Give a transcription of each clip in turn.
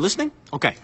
Listening? Okay.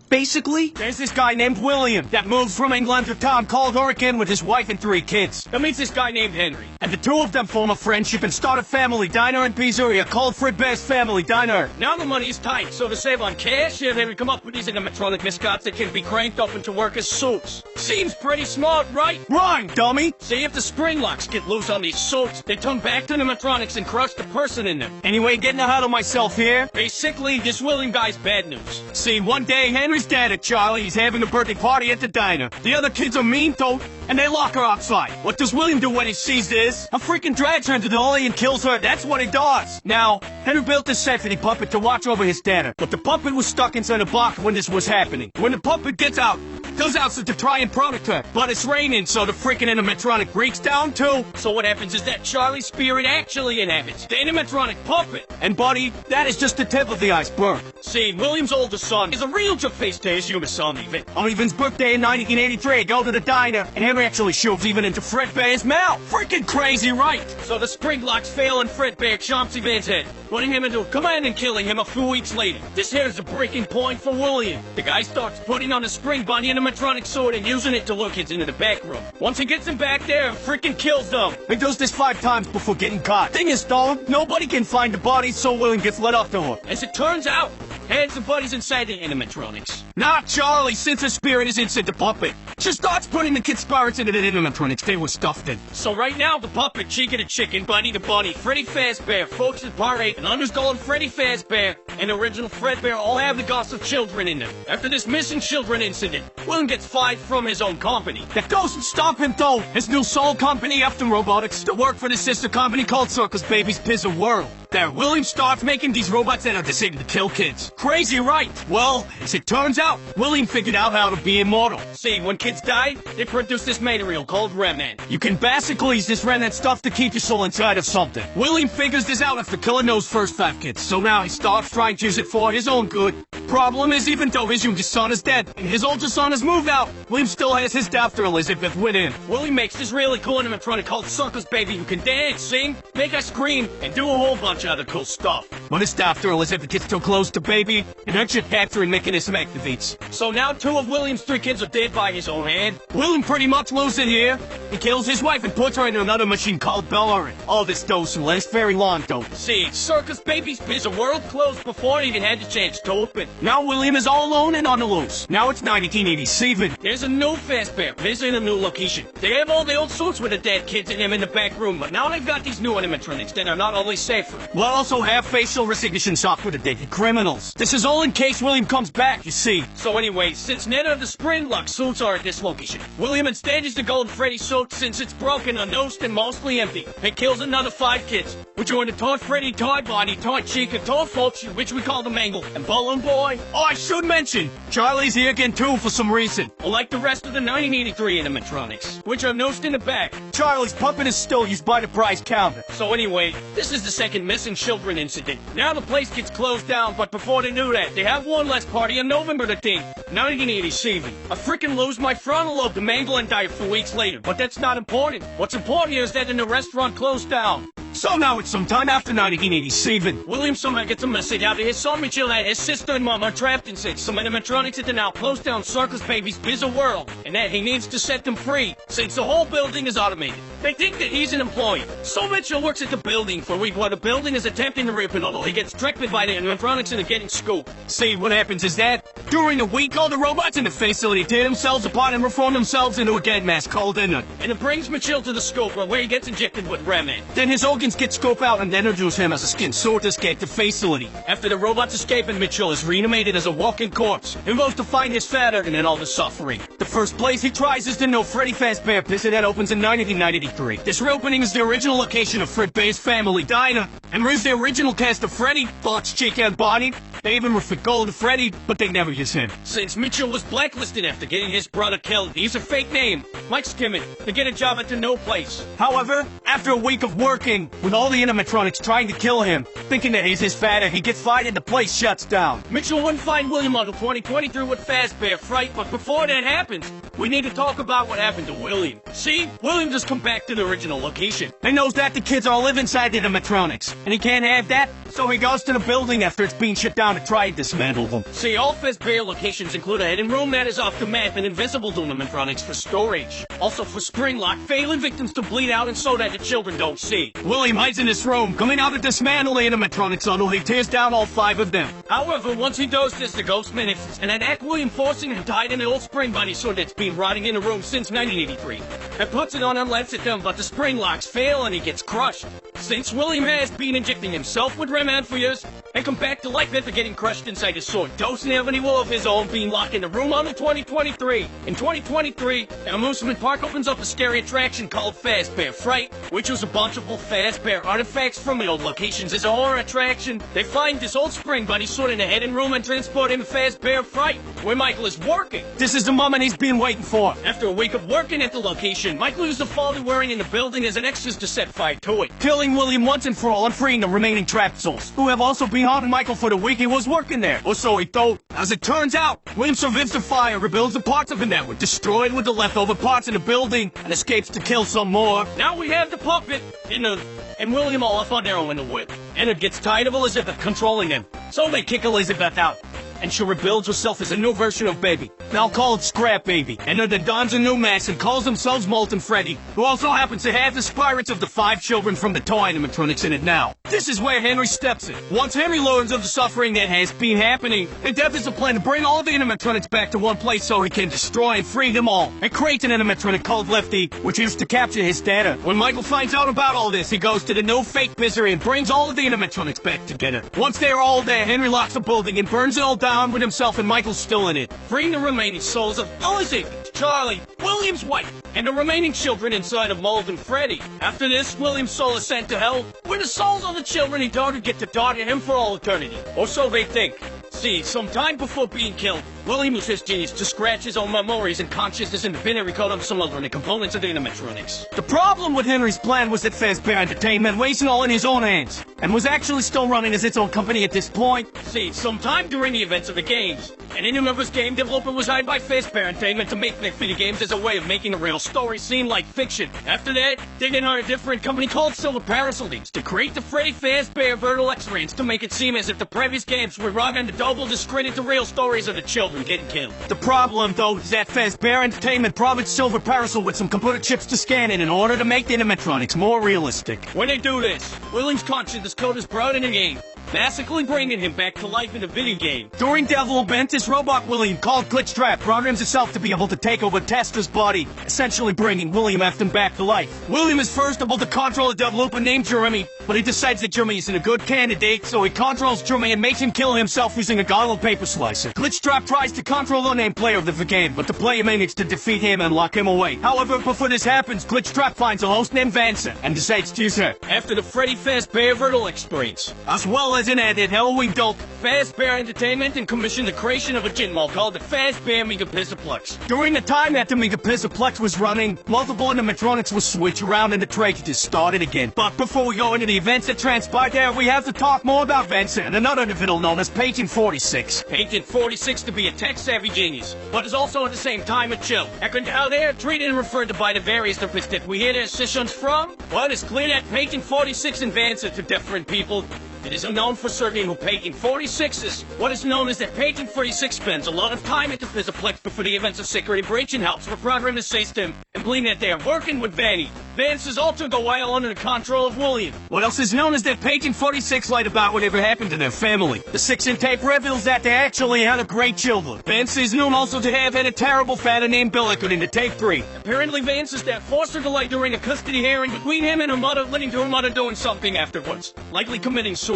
Basically, there's this guy named William that moves from England to a town called Oregon with his wife and 3 kids. That meets this guy named Henry. And the two of them form a friendship and start a family diner in Pizzeria called Fredbear's Family Diner. Now the money is tight, so to save on cash, Henry come up with these animatronic mascots that can be cranked up into work as suits. Seems pretty smart, right? Rhyme, dummy! See, if the spring locks get loose on these suits, they turn back to animatronics and crush the person in them. Anyway, getting ahead of myself here. Basically, this William guy's bad news. See, one day, Henry's dad at Charlie's having a birthday party at the diner. The other kids are mean though, and they lock her outside. What does William do when he sees this? A freaking drags her into the alley and kills her. That's what he does. Now, Henry built this safety puppet to watch over his dad, but the puppet was stuck inside a box when this was happening. When the puppet gets out, goes out to try and protect her, but it's raining, so the freaking animatronic breaks down too. So what happens is that Charlie's spirit actually inhabits the animatronic puppet. And buddy, that is just the tip of the iceberg. See, William's oldest son is a real face to his human son, Even. On Evan's birthday in 1983, go to the diner, and Henry actually shoves Even into Fredbear's mouth. Freaking crazy, right? So the spring locks fail and Fredbear chomps Evan's head, putting him into a command and killing him a few weeks later. This here is the breaking point for William. The guy starts putting on a spring bunny animatronic sword and using it to lure kids into the back room. Once he gets them back there, freaking kills them. He does this 5 times before getting caught. Thing is, though, nobody can find the body, so William gets let off the hook. As it turns out, hands the buddies inside the animatronics. Not Charlie, since her spirit is inside the puppet. She starts putting the kids' spirits into the animatronics they were stuffed in. So right now, the puppet, Chica the chicken, Bunny the bunny, Freddy Fazbear, Folks the Part 8, and Underskull and Freddy Fazbear, and original Fredbear all have the ghosts of children in them. After this missing children incident, William gets fired from his own company. That doesn't stop him though. His new soul company, After Robotics, to work for the sister company called Circus Baby's Pizza World. There, William starts making these robots that are designed to kill kids. Crazy, right? Well, as it turns out, William figured out how to be immortal. See, when kids die, they produce this material called remnant. You can basically use this remnant stuff to keep your soul inside of something. William figures this out after killing those first 5 kids, so now he starts trying to use it for his own good. Problem is, even though his youngest son is dead and his oldest son has moved out, William still has his daughter Elizabeth with him. William makes this really cool animatronic called Circus Baby who can dance, sing, make us scream, and do a whole bunch of other cool stuff. But his daughter Elizabeth gets too close to Baby, and her capturing mechanism activates. So now 2 of William's 3 kids are dead by his own hand. William pretty much loses it here. He kills his wife and puts her in another machine called Bellerin. All this doesn't last very long though. See, Circus Baby's Pizza World closed before it even had the chance to open. Now William is all alone and on the loose. Now it's 1987. There's a new Fazbear visiting a new location. They have all the old suits with the dead kids in them in the back room, but now they've got these new animatronics that are not only safer, but also have facial recognition software to detect criminals. This is all in case William comes back, you see. So anyway, since none of the spring lock suits are at this location, William instead uses the Golden Freddy suit since it's broken, unnosed, and mostly empty. He kills another 5 kids, which are in the Toy Freddy, Toy Bonnie, Toy Chica, Toy Folks, which we call the Mangle, and Balloon Boy. Oh, I should mention, Charlie's here again too for some reason. Like the rest of the 1983 animatronics, which are nosed in the back. Charlie's puppet is still used by the prize counter. So anyway, this is the second missing children incident. Now the place gets closed down, but before they do that, they have one last party on November the 10th, 1987. I freaking lose my frontal lobe to Mangle and die a few weeks later, but that's not important. What's important here is that the restaurant closed down. So now it's sometime after 1987. William somehow gets a message out to his son Mitchell that his sister and mom are trapped inside some animatronics at the now closed down Circus Baby's Pizza World, and that he needs to set them free, since the whole building is automated. They think that he's an employee. So Mitchell works at the building for a week while the building is attempting to rip it, although he gets tricked by the animatronics into getting scooped. See, what happens is that, during the week, all the robots in the facility tear themselves apart and reform themselves into a dead mass called Inert. And it brings Mitchell to the scope where he gets injected with remnant. Then his organs get scoped out and introduce him as a skin sword to escape the facility. After the robots escape and Mitchell is reanimated as a walking corpse, he goes to find his father and then all the suffering. The first place he tries is the new Freddy Fazbear Pizza that opens in 1993. This reopening is the original location of Fredbear's Family Diner, and brings the original cast of Freddy, Fox, Chica, and Bonnie. They even refit Golden Freddy, but they never use him. Since Mitchell was blacklisted after getting his brother killed, he used a fake name, Mike Skimmett, to get a job at the no place. However, after a week of working, with all the animatronics trying to kill him, thinking that he's his father, he gets fired and the place shuts down. Mitchell wouldn't find William until 2023 with Fazbear Fright, but before that happens, we need to talk about what happened to William. See, William just come back to the original location and knows that the kids all live inside the animatronics, and he can't have that, so he goes to the building after it's being shut down to try and dismantle them. See, all Fazbear locations include a hidden room that is off the map and invisible to animatronics for storage. Also for spring lock, failing victims to bleed out and so that the children don't see. William hides in this room, coming out to dismantle the animatronics until he tears down all 5 of them. However, once he does this, the ghost manifests and attack William, forcing him to hide in the old spring bunny suit that's been rotting in the room since 1983. And puts it on and lets it down, but the spring locks fail and he gets crushed. Since William has been injecting himself with Remand for years, and come back to life after getting crushed inside his sword, doesn't have any will of his own, being locked in the room on 2023. In 2023, an amusement park opens up a scary attraction called Fazbear Fright, which was a bunch of old Fazbear artifacts from the old locations. As a horror attraction, they find this old spring bunny suit in a hidden room and transport him to Fazbear Fright, where Michael is working. This is the moment he's been waiting for. After a week of working at the location, Michael used the fall they're wearing in the building as an excuse to set fire to it, killing William once and for all and freeing the remaining trapped souls, who have also been haunting Michael for the week he was working there. Or so he thought. As it turns out, William survives the fire, rebuilds the parts of it that were destroyed with the leftover parts in the building, and escapes to kill some more. Now we have the puppet and William all off on their own in the whip. And it gets tired of Elizabeth controlling them, so they kick Elizabeth out. And she rebuilds herself as a new version of Baby. Now call it Scrap Baby. And then dons a new mask and calls themselves Molten Freddy, who also happens to have the spirits of the 5 children from the toy animatronics in it now. This is where Henry steps in. Once Henry learns of the suffering that has been happening, and develops a plan to bring all the animatronics back to one place so he can destroy and free them all, and creates an animatronic called Lefty, which is to capture his data. When Michael finds out about all this, he goes to the new fake misery and brings all of the animatronics back together. Once they are all there, Henry locks the building and burns it all down with himself, and Michael's still in it, freeing the remaining souls of Elizabeth, Charlie, William's wife, and the remaining children inside of Molten Freddy. After this, William's soul is sent to hell, where the souls of the children he daughter get to daughter him for all eternity. Or so they think. See, sometime before being killed, William used his genius to scratch his own memories and consciousness in the binary code of some other components of the animatronics. The problem with Henry's plan was that Fazbear Entertainment wasn't all in his own hands, and was actually still running as its own company at this point. See, sometime during the events of the games, an in-universe game developer was hired by Fazbear Entertainment to make their video games as a way of making the real story seem like fiction. After that, they then hired a different company called Silver Parasol to create the Freddy Fazbear Virtual Experience to make it seem as if the previous games were wrong and the double discredit the real stories of the children getting killed. The problem, though, is that Fazbear Entertainment promised Silver Parasol with some computer chips to scan in order to make the animatronics more realistic. When they do this, William's consciousness code is brought in the game, basically bringing him back to life in the video game. During development, this robot William, called Glitchtrap, programs itself to be able to take over Testra's body, essentially bringing William Afton back to life. William is first able to control a developer named Jeremy, but he decides that Jeremy isn't a good candidate, so he controls Jeremy and makes him kill himself using a goggle paper slicer. Glitchtrap tries to control the named player of the game, but the player manages to defeat him and lock him away. However, before this happens, Glitchtrap finds a host named Vanessa and decides to use her after the Freddy Fazbear Virtual Experience, as well as an added Halloween dope. Fazbear Entertainment and commissioned the creation of a gin mall called the Fazbear Megapixelplex. During the time that the Megapixelplex was running, multiple animatronics were switched around and the tragedy started again. But before we go into the events that transpired there, we have to talk more about Vanessa and another individual known as Patient 46. Patient 46 to be a tech-savvy genius, but is also at the same time a chill. And how they are treated and referred to by the various topics that we hear their sessions from? Well, it's clear that Patient 46 and Vanessa to different people. It is unknown for certain who Patient 46 is. What is known is that Patient 46 spends a lot of time at the Physiplex before the events of Security Breach and helps the program assist him, and believing that they are working with Vanny. Vance's alter go while under the control of William. What else is known is that Patient 46 lied about whatever happened to their family. The 6-inch tape reveals that they actually had a great children. Vance is known also to have had a terrible father named Bill according to tape 3. Apparently Vance is that forced her to lie during a custody hearing between him and her mother, leading to her mother doing something afterwards, likely committing suicide.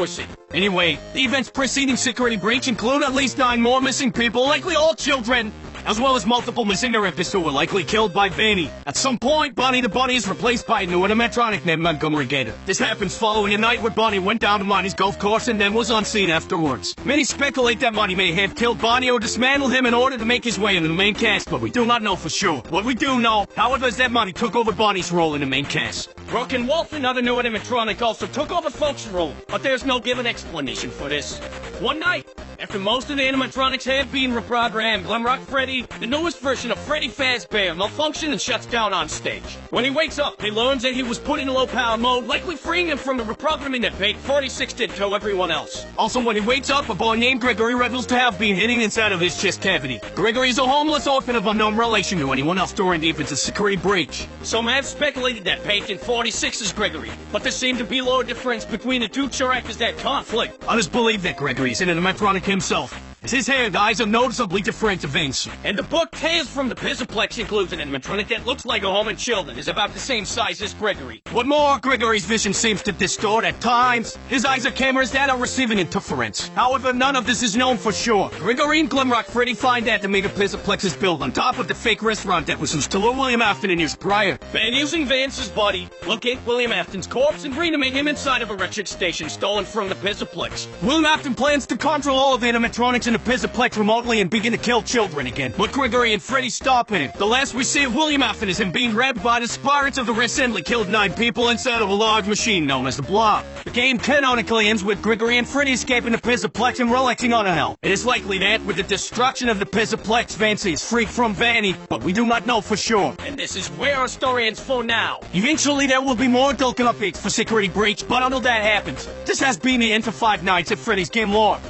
Anyway, the events preceding Security Breach include at least 9 more missing people, likely all children, as well as multiple missing therapists who were likely killed by Vanny. At some point, Bonnie the Bunny is replaced by a new animatronic named Montgomery Gator. This happens following a night where Bonnie went down to Monty's golf course and then was unseen afterwards. Many speculate that Monty may have killed Bonnie or dismantled him in order to make his way into the main cast, but we do not know for sure. What we do know, however, is that Monty took over Bonnie's role in the main cast. Rook and Wolf, another new animatronic, also took over Folk's role, but there's no given explanation for this. One night, After most of the animatronics had been reprogrammed, Glamrock Freddy, the newest version of Freddy Fazbear, malfunctions and shuts down on stage. When he wakes up, he learns that he was put in low power mode, likely freeing him from the reprogramming that Page 46 did to everyone else. Also, when he wakes up, a boy named Gregory reveals to have been hidden inside of his chest cavity. Gregory is a homeless orphan of unknown relation to anyone else during the infant's security breach. Some have speculated that Page in 46 is Gregory, but there seemed to be little difference between the two characters that conflict. Others believe that Gregory is an animatronic himself, as his hair and eyes are noticeably different events. And the book Tales from the Pizzaplex includes an animatronic that looks like a home and children, is about the same size as Gregory. What more, Gregory's vision seems to distort at times. His eyes are cameras that are receiving interference. However, none of this is known for sure. Gregory and Glamrock Freddy find out the mega Pizzaplex is built on top of the fake restaurant that was used to lure William Afton in years prior. And using Vance's body, locate William Afton's corpse and reanimate him inside of a wretched station stolen from the Pizzaplex. William Afton plans to control all of the animatronics in the Pizzaplex remotely and begin to kill children again. But Gregory and Freddy stop him. The last we see of William Afton is him being grabbed by the spirits of the recently killed 9 people inside of a large machine known as the Blob. The game canonically ends with Gregory and Freddy escaping the Pizzaplex and relaxing on a hell. It is likely that, with the destruction of the Pizzaplex, Vance is freed from Vanny, but we do not know for sure. And this is where our story ends for now. Eventually there will be more adult updates for Security Breach, but until that happens, this has been the end for 5 Nights at Freddy's Game Lore.